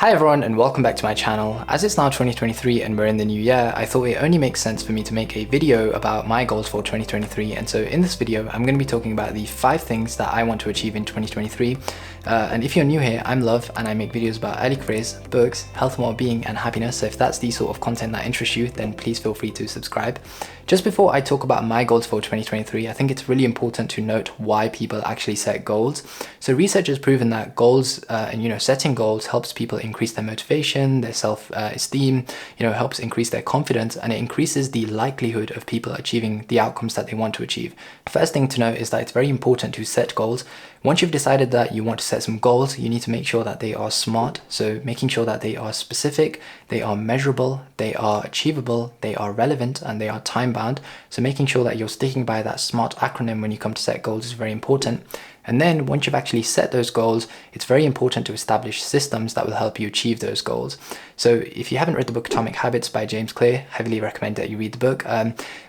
Hi everyone and welcome back to my channel. As it's now 2023 and we're in the new year, I thought it only makes sense for me to make a video about my goals for 2023. And so in this video, I'm going to be talking about the 5 things that I want to achieve in 2023. And if you're new here, I'm Love and I make videos about early careers, books, health and well-being and happiness. So if that's the sort of content that interests you, then please feel free to subscribe. Just before I talk about my goals for 2023, I think it's really important to note why people actually set goals. So research has proven that goals and setting goals helps people increase their motivation, their self-esteem, helps increase their confidence, and it increases the likelihood of people achieving the outcomes that they want to achieve. First thing to note is that it's very important to set goals. Once you've decided that you want to set some goals, you need to make sure that they are SMART. So making sure that they are specific, they are measurable, they are achievable, they are relevant, and they are time bound. So making sure that you're sticking by that SMART acronym when you come to set goals is very important. And then once you've actually set those goals, it's very important to establish systems that will help you achieve those goals. So if you haven't read the book Atomic Habits by James Clear, heavily recommend that you read the book.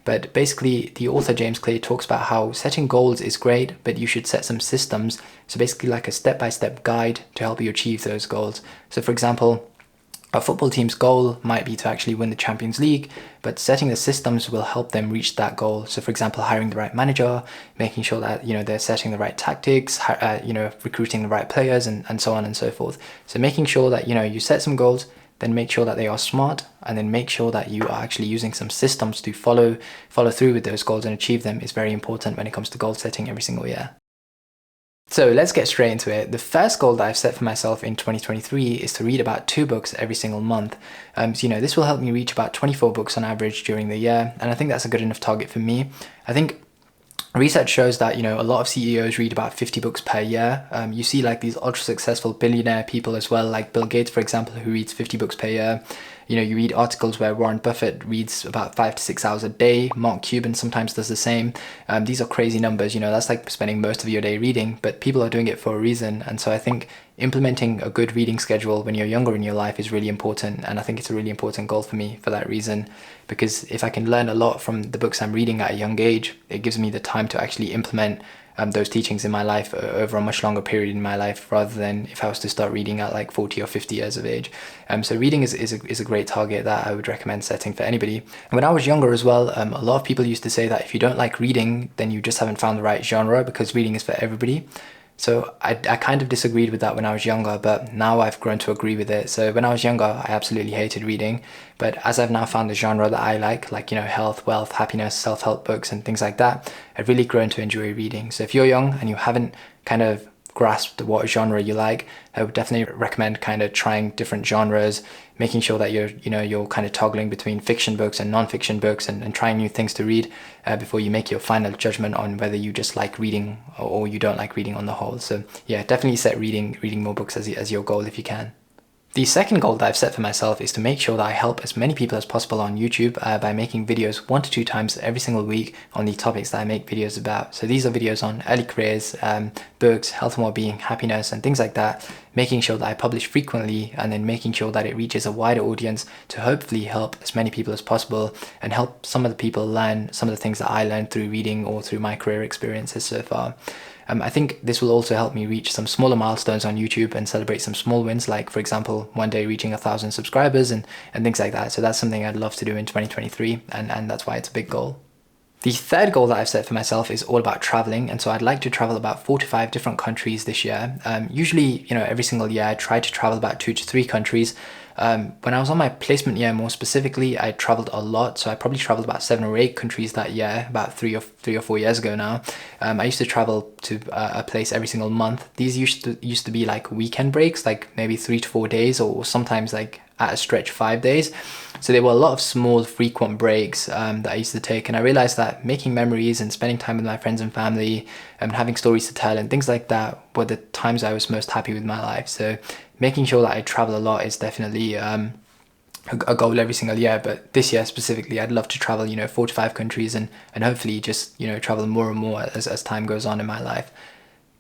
But basically the author James Clear talks about how setting goals is great, but you should set some systems. So basically like a step-by-step guide to help you achieve those goals. So for example, a football team's goal might be to actually win the Champions League, but setting the systems will help them reach that goal. So for example, hiring the right manager, making sure that they're setting the right tactics, recruiting the right players, and so on and so forth. So making sure that you set some goals, then make sure that they are SMART, and then make sure that you are actually using some systems to follow through with those goals and achieve them is very important when it comes to goal setting every single year. So let's get straight into it. The first goal that I've set for myself in 2023 is to read about 2 books every single month. This will help me reach about 24 books on average during the year, and I think that's a good enough target for me. I think research shows that a lot of CEOs read about 50 books per year. You see like these ultra successful billionaire people as well, like Bill Gates, for example, who reads 50 books per year. You read articles where Warren Buffett reads about 5 to 6 hours a day. Mark Cuban sometimes does the same. These are crazy numbers, that's like spending most of your day reading, but people are doing it for a reason. And so I think implementing a good reading schedule when you're younger in your life is really important. And I think it's a really important goal for me for that reason, because if I can learn a lot from the books I'm reading at a young age, it gives me the time to actually implement those teachings in my life over a much longer period in my life, rather than if I was to start reading at like 40 or 50 years of age. So reading is a great target that I would recommend setting for anybody. And when I was younger as well, a lot of people used to say that if you don't like reading, then you just haven't found the right genre, because reading is for everybody. So I kind of disagreed with that when I was younger, but now I've grown to agree with it. So when I was younger, I absolutely hated reading. But as I've now found the genre that I like health, wealth, happiness, self-help books and things like that, I've really grown to enjoy reading. So if you're young and you haven't kind of grasped what genre you like, I would definitely recommend kind of trying different genres, making sure that you're kind of toggling between fiction books and non-fiction books, and trying new things to read before you make your final judgment on whether you just like reading or you don't like reading on the whole. So yeah, definitely set reading more books as your goal if you can. The second goal that I've set for myself is to make sure that I help as many people as possible on YouTube by making videos 1 to 2 times every single week on the topics that I make videos about. So these are videos on early careers, books, health and well-being, happiness, and things like that, making sure that I publish frequently, and then making sure that it reaches a wider audience to hopefully help as many people as possible and help some of the people learn some of the things that I learned through reading or through my career experiences so far. I think this will also help me reach some smaller milestones on YouTube and celebrate some small wins, like for example, one day reaching 1,000 subscribers and things like that. So that's something I'd love to do in 2023, and that's why it's a big goal. The third goal that I've set for myself is all about traveling, and so I'd like to travel about 4 to 5 different countries this year. Usually, every single year I try to travel about 2 to 3 countries. When I was on my placement year, more specifically, I traveled a lot. So I probably traveled about 7 or 8 countries that year, about 3 or 4 years ago now. I used to travel to a place every single month. These used to be like weekend breaks, like maybe 3 to 4 days, or sometimes like at a stretch 5 days. So there were a lot of small frequent breaks that I used to take, and I realized that making memories and spending time with my friends and family and having stories to tell and things like that were the times I was most happy with my life. So making sure that I travel a lot is definitely a goal every single year, but this year specifically I'd love to travel 4 to 5 countries and hopefully just travel more and more as time goes on in my life.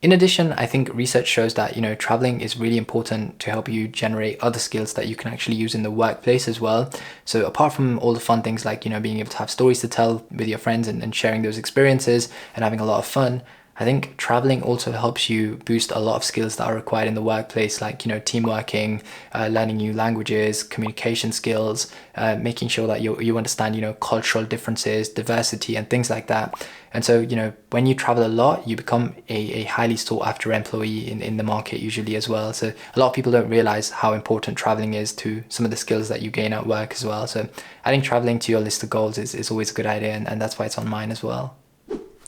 In addition, I think research shows that, traveling is really important to help you generate other skills that you can actually use in the workplace as well. So apart from all the fun things like, being able to have stories to tell with your friends and sharing those experiences and having a lot of fun, I think traveling also helps you boost a lot of skills that are required in the workplace, like, team working, learning new languages, communication skills, making sure that you understand, cultural differences, diversity, and things like that. And so, when you travel a lot, you become a highly sought after employee in the market usually as well. So a lot of people don't realize how important traveling is to some of the skills that you gain at work as well. So adding traveling to your list of goals is always a good idea, and that's why it's on mine as well.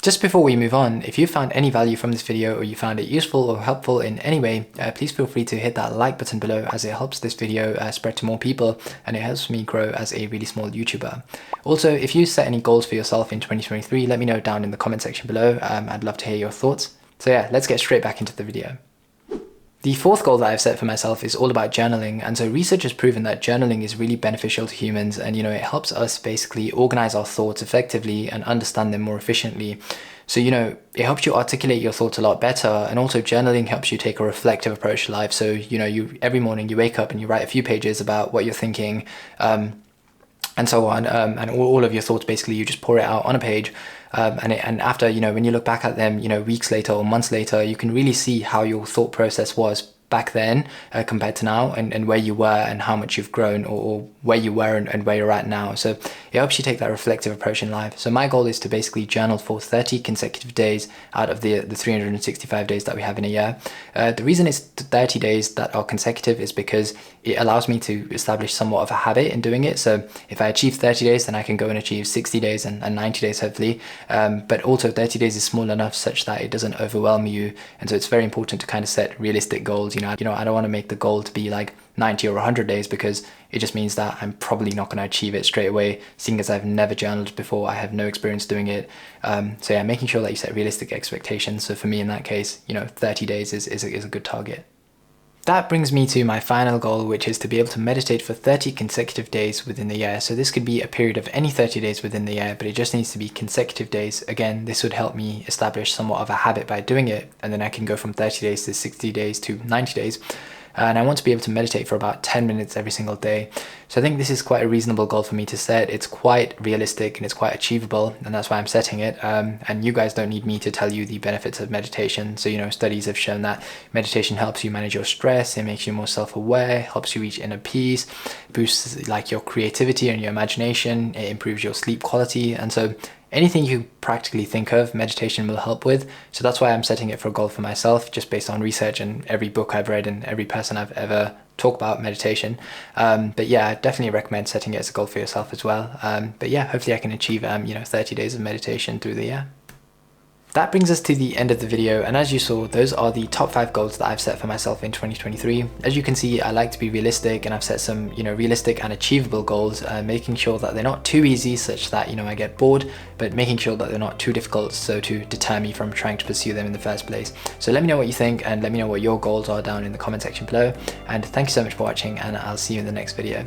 Just before we move on, if you found any value from this video or you found it useful or helpful in any way, please feel free to hit that like button below, as it helps this video spread to more people and it helps me grow as a really small YouTuber. Also, if you set any goals for yourself in 2023, let me know down in the comment section below. I'd love to hear your thoughts. So yeah, let's get straight back into the video. The fourth goal that I've set for myself is all about journaling, and so research has proven that journaling is really beneficial to humans, and it helps us basically organize our thoughts effectively and understand them more efficiently. So it helps you articulate your thoughts a lot better, and also journaling helps you take a reflective approach to life. So you every morning you wake up and you write a few pages about what you're thinking, and so on, and all of your thoughts, basically you just pour it out on a page, and after, when you look back at them, weeks later or months later, you can really see how your thought process was back then compared to now, and where you were and how much you've grown, or where you were and where you're at now. So it helps you take that reflective approach in life. So my goal is to basically journal for 30 consecutive days out of the 365 days that we have in a year. The reason it's 30 days that are consecutive is because it allows me to establish somewhat of a habit in doing it. So if I achieve 30 days, then I can go and achieve 60 days and 90 days hopefully. But also 30 days is small enough such that it doesn't overwhelm you. And so it's very important to kind of set realistic goals. I don't want to make the goal to be like 90 or 100 days, because it just means that I'm probably not going to achieve it straight away, seeing as I've never journaled before. I have no experience doing it. So yeah, making sure that you set realistic expectations. So for me in that case, 30 days is a good target. That brings me to my final goal, which is to be able to meditate for 30 consecutive days within the year. So this could be a period of any 30 days within the year, but it just needs to be consecutive days. Again, this would help me establish somewhat of a habit by doing it, and then I can go from 30 days to 60 days to 90 days. And I want to be able to meditate for about 10 minutes every single day. So I think this is quite a reasonable goal for me to set. It's quite realistic and it's quite achievable, and that's why I'm setting it. And you guys don't need me to tell you the benefits of meditation. So, studies have shown that meditation helps you manage your stress, it makes you more self-aware, helps you reach inner peace, boosts like your creativity and your imagination, it improves your sleep quality. And so anything you practically think of, meditation will help with. So that's why I'm setting it for a goal for myself, just based on research and every book I've read and every person I've ever talked about meditation. But yeah, I definitely recommend setting it as a goal for yourself as well. But yeah, hopefully I can achieve 30 days of meditation through the year. That brings us to the end of the video, and as you saw, those are the top 5 goals that I've set for myself in 2023. As you can see, I like to be realistic, and I've set some realistic and achievable goals, making sure that they're not too easy such that I get bored, but making sure that they're not too difficult so to deter me from trying to pursue them in the first place. So let me know what you think, and let me know what your goals are down in the comment section below, and thank you so much for watching, and I'll see you in the next video.